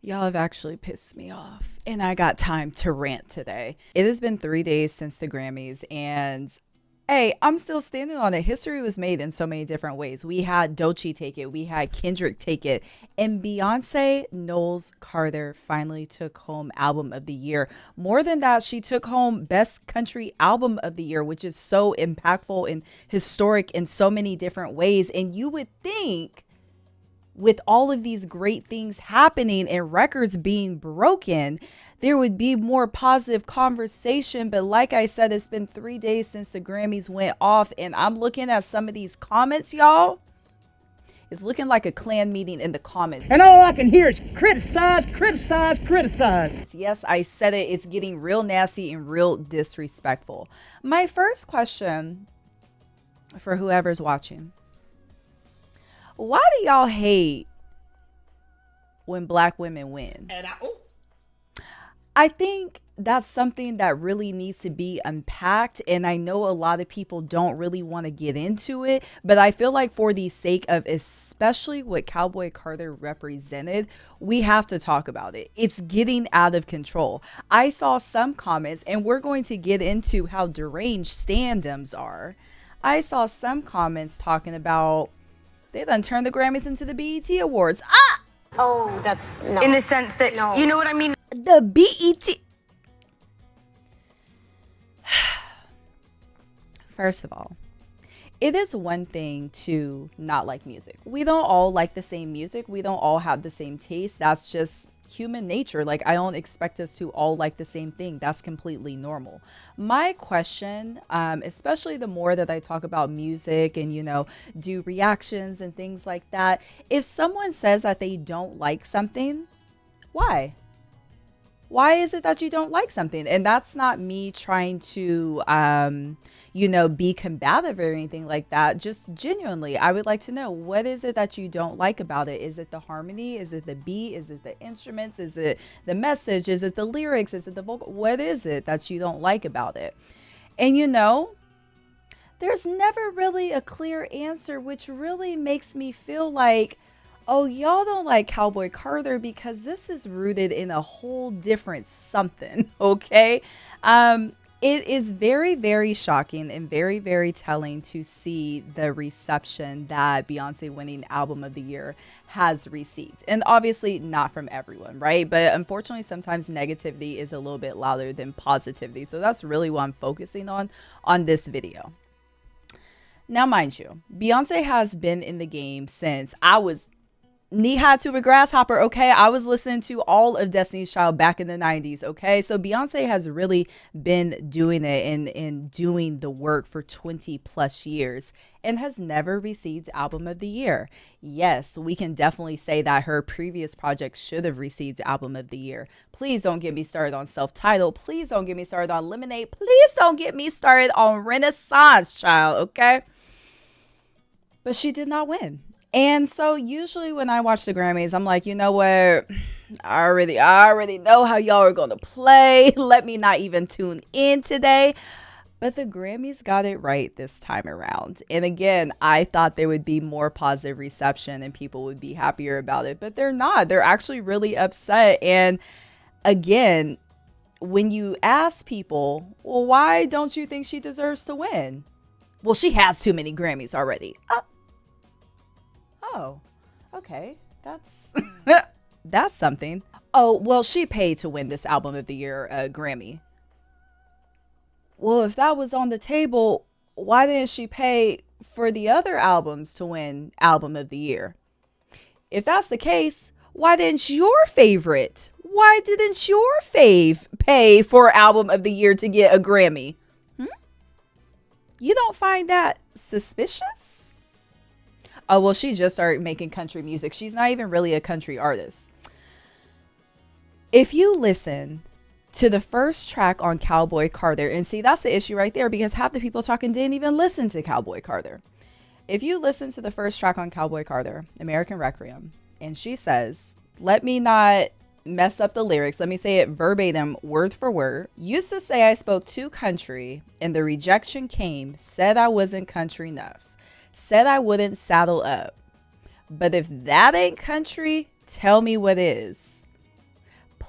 Y'all have actually pissed me off, and I got time to rant today. It has been 3 days since the Grammys, and hey, I'm still standing on it. History was made in so many different ways. We had Doechii take it, we had Kendrick take it, and Beyonce Knowles Carter finally took home Album of the Year. More than that, she took home Best Country Album of the Year, which is so impactful and historic in so many different ways. And you would think, with all of these great things happening and records being broken, there would be more positive conversation. But like I said, it's been 3 days since the Grammys went off, and I'm looking at some of these comments, y'all. It's looking like a Klan meeting in the comments. And all I can hear is criticize, criticize, criticize. Yes, I said it. It's getting real nasty and real disrespectful. My first question for whoever's watching: why do y'all hate when Black women win? I think that's something that really needs to be unpacked, and I know a lot of people don't really want to get into it, but I feel like for the sake of especially what Cowboy Carter represented, we have to talk about it. It's getting out of control. I saw some comments, and we're going to get into how deranged standums are. I saw some comments talking about they done turned the Grammys into the BET Awards. Ah! Oh, that's no. In the sense that, No. you know what I mean? The BET. First of all, it is one thing to not like music. We don't all like the same music. We don't all have the same taste. That's just human nature. Like, I don't expect us to all like the same thing. That's completely normal. My question, especially the more that I talk about music and, do reactions and things like that, if someone says that they don't like something, why? Why is it that you don't like something? And that's not me trying to, be combative or anything like that. Just genuinely, I would like to know, what is it that you don't like about it? Is it the harmony? Is it the beat? Is it the instruments? Is it the message? Is it the lyrics? Is it the vocal? What is it that you don't like about it? And there's never really a clear answer, which really makes me feel like, oh, y'all don't like Cowboy Carter because this is rooted in a whole different something, okay? It is very, very shocking and very, very telling to see the reception that Beyonce winning Album of the Year has received. And obviously not from everyone, right? But unfortunately, sometimes negativity is a little bit louder than positivity. So that's really what I'm focusing on this video. Now, mind you, Beyonce has been in the game since I was knee-high to a grasshopper, okay? I was listening to all of Destiny's Child back in the 90s, okay? So Beyonce has really been doing it and doing the work for 20 plus years and has never received Album of the Year. Yes, we can definitely say that her previous projects should have received Album of the Year. Please don't get me started on Self-Titled. Please don't get me started on Lemonade. Please don't get me started on Renaissance Child, okay? But she did not win. And so usually when I watch the Grammys, I'm like, you know what? I already know how y'all are going to play. Let me not even tune in today. But the Grammys got it right this time around. And again, I thought there would be more positive reception and people would be happier about it. But they're not. They're actually really upset. And again, when you ask people, well, why don't you think she deserves to win? Well, she has too many Grammys already. Oh, okay. That's something. Oh, well, she paid to win this Album of the Year Grammy. Well, if that was on the table, why didn't she pay for the other albums to win Album of the Year? If that's the case, why didn't your fave pay for Album of the Year to get a Grammy? You don't find that suspicious? Oh, well, she just started making country music. She's not even really a country artist. If you listen to the first track on Cowboy Carter, and see, that's the issue right there, because half the people talking didn't even listen to Cowboy Carter. If you listen to the first track on Cowboy Carter, American Requiem, and she says, let me not mess up the lyrics. Let me say it verbatim, word for word. Used to say I spoke too country, and the rejection came, said I wasn't country enough. Said I wouldn't saddle up. But if that ain't country, tell me what is.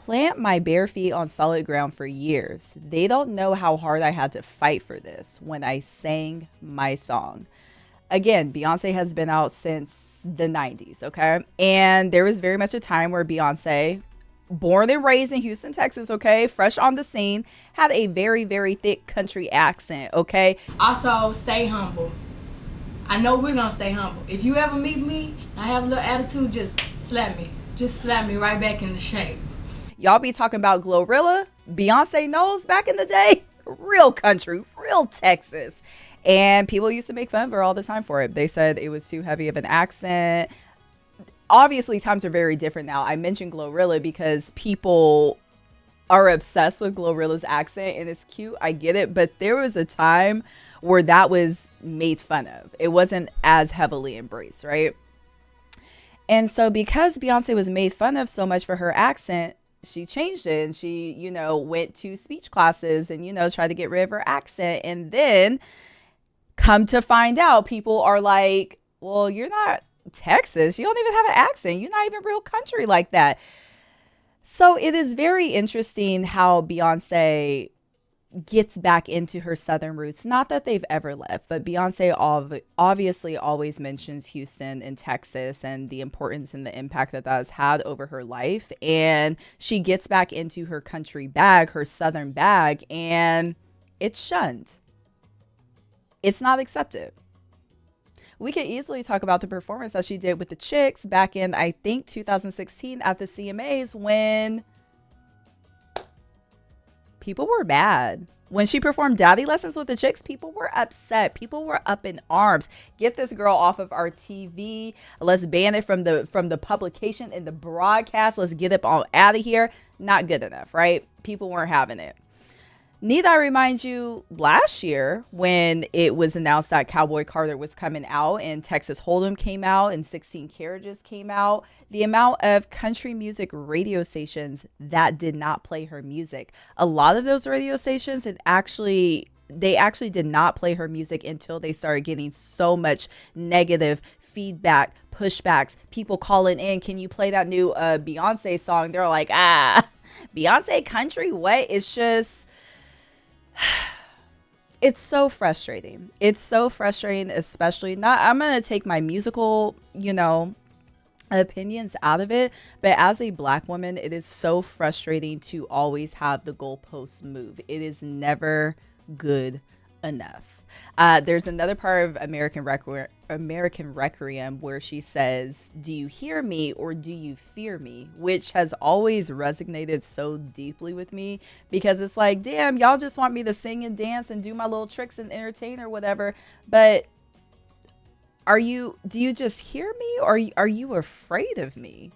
plant my bare feet on solid ground for years. They don't know how hard I had to fight for this when I sang my song. Again, Beyonce has been out since the 90s, okay? And there was very much a time where Beyonce, born and raised in Houston, Texas, okay, fresh on the scene, had a very, very thick country accent, okay? Also, stay humble. I know we're gonna stay humble. If you ever meet me and I have a little attitude, just slap me. Just slap me right back in the shape. Y'all be talking about Glorilla, Beyonce knows back in the day, real country, real Texas. And people used to make fun of her all the time for it. They said it was too heavy of an accent. Obviously, times are very different now. I mentioned Glorilla because people are obsessed with Glorilla's accent and it's cute. I get it. But there was a time where that was made fun of. It wasn't as heavily embraced, right? And so because Beyonce was made fun of so much for her accent, she changed it and she, went to speech classes and, tried to get rid of her accent. And then come to find out, people are like, well, you're not Texas. You don't even have an accent. You're not even real country like that. So it is very interesting how Beyonce gets back into her Southern roots. Not that they've ever left, but Beyonce obviously always mentions Houston and Texas and the importance and the impact that has had over her life. And she gets back into her country bag, her Southern bag, and it's shunned. It's not accepted. We could easily talk about the performance that she did with the Chicks back in, I think, 2016 at the CMAs when people were mad. When she performed Daddy Lessons with the Chicks, people were upset. People were up in arms. Get this girl off of our TV. Let's ban it from the publication and the broadcast. Let's get it all out of here. Not good enough, right? People weren't having it. Need I remind you, last year when it was announced that Cowboy Carter was coming out and Texas Hold'em came out and 16 Carriages came out, the amount of country music radio stations that did not play her music. A lot of those radio stations they actually did not play her music until they started getting so much negative feedback, pushbacks, people calling in, can you play that new Beyonce song? They're like, Beyonce country, what? It's just... It's so frustrating. It's so frustrating, especially I'm going to take my musical, opinions out of it. But as a Black woman, it is so frustrating to always have the goalposts move. It is never good enough. There's another part of American Requiem where she says, do you hear me or do you fear me? Which has always resonated so deeply with me because it's like, damn, y'all just want me to sing and dance and do my little tricks and entertain or whatever. But do you just hear me or are you afraid of me?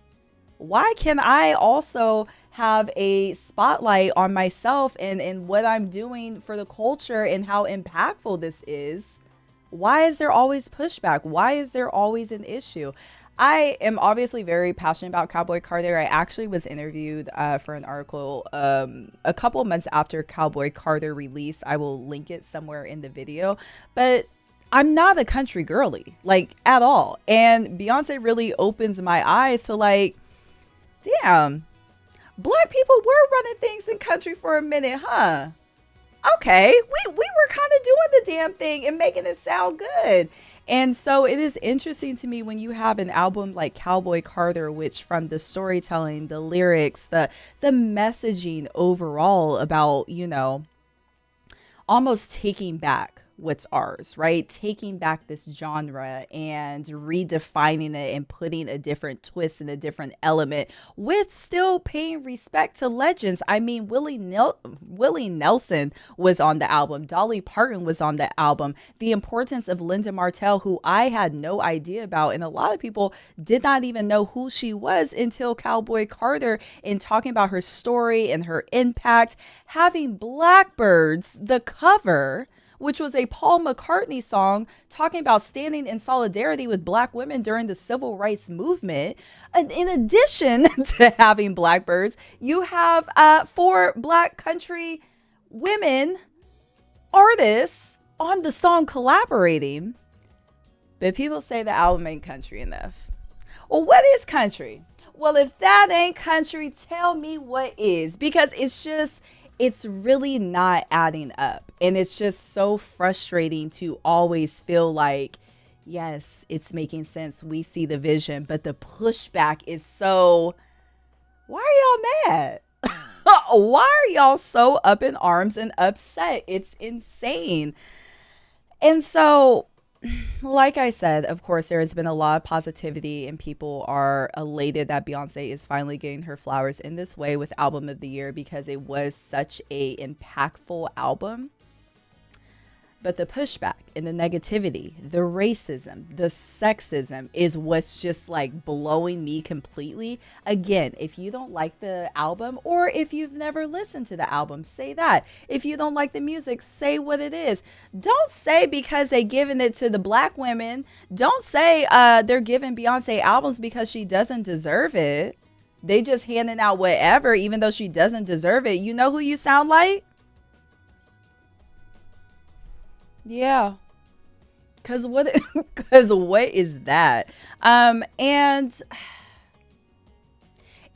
Why can I also have a spotlight on myself and what I'm doing for the culture and how impactful this is? Why is there always pushback? Why is there always an issue? I am obviously very passionate about Cowboy Carter. I actually was interviewed for an article a couple of months after Cowboy Carter released. I will link it somewhere in the video. But I'm not a country girly, at all. And Beyonce really opens my eyes to damn, Black people were running things in country for a minute, huh? Okay, we were kind of doing the damn thing and making it sound good. And so it is interesting to me when you have an album like Cowboy Carter, which from the storytelling, the lyrics, the messaging overall about, almost taking back what's ours, right? Taking back this genre and redefining it and putting a different twist and a different element with still paying respect to legends. I mean, Willie Nelson was on the album. Dolly Parton was on the album. The importance of Linda Martell, who I had no idea about. And a lot of people did not even know who she was until Cowboy Carter, and talking about her story and her impact. Having Blackbirds, the cover, which was a Paul McCartney song talking about standing in solidarity with Black women during the civil rights movement. And in addition to having Blackbirds, you have 4 Black country women artists on the song collaborating. But people say the album ain't country enough. Well, what is country? Well, if that ain't country, tell me what is. Because it's really not adding up. And it's just so frustrating to always feel like, yes, it's making sense. We see the vision, but the pushback is so, why are y'all mad? Why are y'all so up in arms and upset? It's insane. And so, like I said, of course, there has been a lot of positivity and people are elated that Beyonce is finally getting her flowers in this way with Album of the Year because it was such a impactful album. But the pushback and the negativity, the racism, the sexism is what's just like blowing me completely. Again, if you don't like the album or if you've never listened to the album, say that. If you don't like the music, say what it is. Don't say because they giving it to the black women. Don't say they're giving Beyonce albums because she doesn't deserve it. They just handing out whatever even though she doesn't deserve it. You know who you sound like? Yeah. Cause what is that? And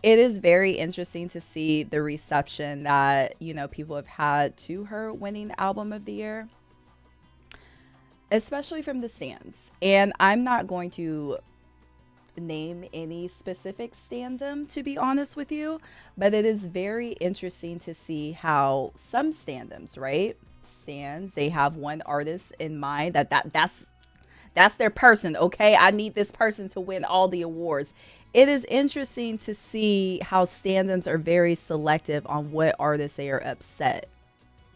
it is very interesting to see the reception that, you know, people have had to her winning Album of the Year, especially from the stands. And I'm not going to name any specific standum, to be honest with you, but it is very interesting to see how some standums, right? Stands, they have one artist in mind that's their person. Okay, I need this person to win all the awards. It is interesting to see how standums are very selective on what artists they are upset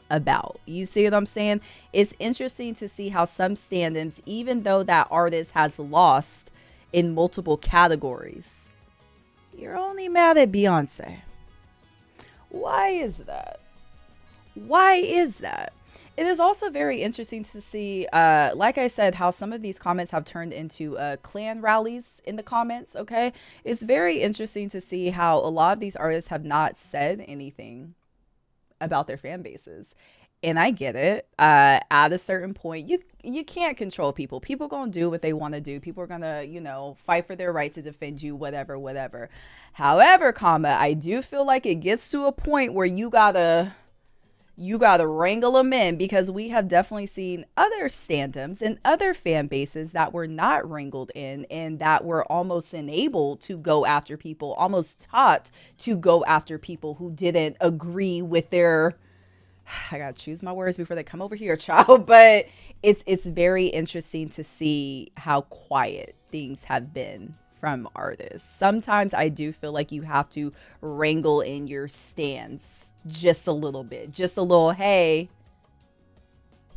about. You see what I'm saying? It's interesting to see how some standums, even though that artist has lost in multiple categories, you're only mad at Beyonce. Why is that? Why is that? It is also very interesting to see, like I said, how some of these comments have turned into clan rallies in the comments, okay? It's very interesting to see how a lot of these artists have not said anything about their fan bases. And I get it. At a certain point, you can't control people. People gonna do what they want to do. People are gonna, you know, fight for their right to defend you, whatever. However, I do feel like it gets to a point where you gotta wrangle them in, because we have definitely seen other standums and other fan bases that were not wrangled in and that were almost enabled to go after people, almost taught to go after people who didn't agree with their, I gotta choose my words before they come over here, child. But it's very interesting to see how quiet things have been from artists. Sometimes I do feel like you have to wrangle in your stance just a little bit, just a little, hey,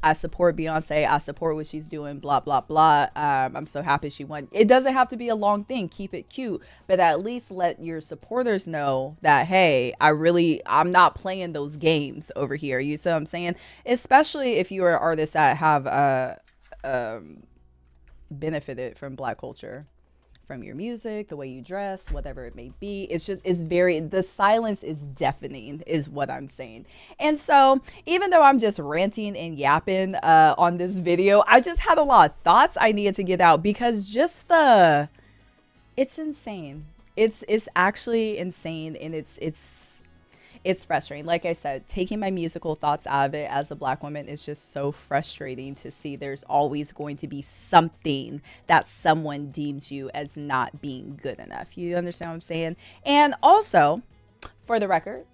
I support Beyonce, I support what she's doing, blah blah blah, I'm so happy she won. It doesn't have to be a long thing, keep it cute, but at least let your supporters know that, hey, I'm not playing those games over here. You see what I'm saying? Especially if you're an artist that have benefited from Black culture, from your music, the way you dress, whatever it may be. It's the silence is deafening is what I'm saying. And so even though I'm just ranting and yapping on this video, I just had a lot of thoughts I needed to get out, because it's insane. It's actually insane, and it's frustrating. Like I said, taking my musical thoughts out of it as a Black woman is just so frustrating to see. There's always going to be something that someone deems you as not being good enough. You understand what I'm saying? And also, for the record,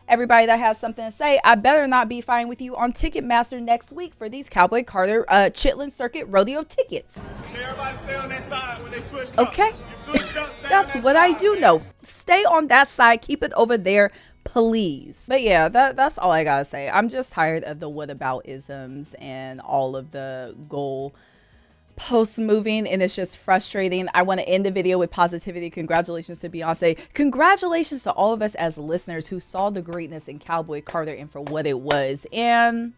everybody that has something to say, I better not be fighting with you on Ticketmaster next week for these Cowboy Carter Chitlin Circuit Rodeo tickets. Everybody stay on that side when they switch okay? up. That's what I do know. Stay on that side. Keep it over there, please. But yeah, that's all I gotta say. I'm just tired of the whataboutisms and all of the goal post moving, and it's just frustrating. I want to end the video with positivity. Congratulations to Beyonce. Congratulations to all of us as listeners who saw the greatness in Cowboy Carter and for what it was. And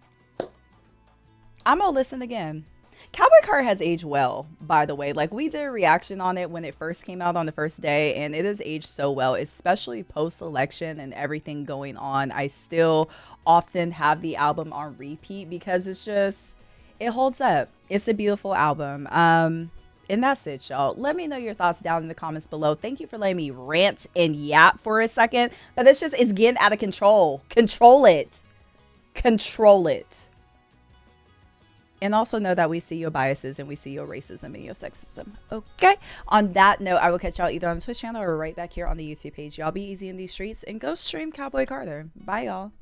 I'm gonna listen again. Cowboy Carter has aged well, by the way. Like, we did a reaction on it when it first came out on the first day, and it has aged so well, especially post-election and everything going on. I still often have the album on repeat because it holds up. It's a beautiful album. And that's it, y'all. Let me know your thoughts down in the comments below. Thank you for letting me rant and yap for a second. But it's getting out of control. Control it. Control it. And also know that we see your biases and we see your racism and your sexism. Okay. On that note, I will catch y'all either on the Twitch channel or right back here on the YouTube page. Y'all be easy in these streets and go stream Cowboy Carter. Bye, y'all.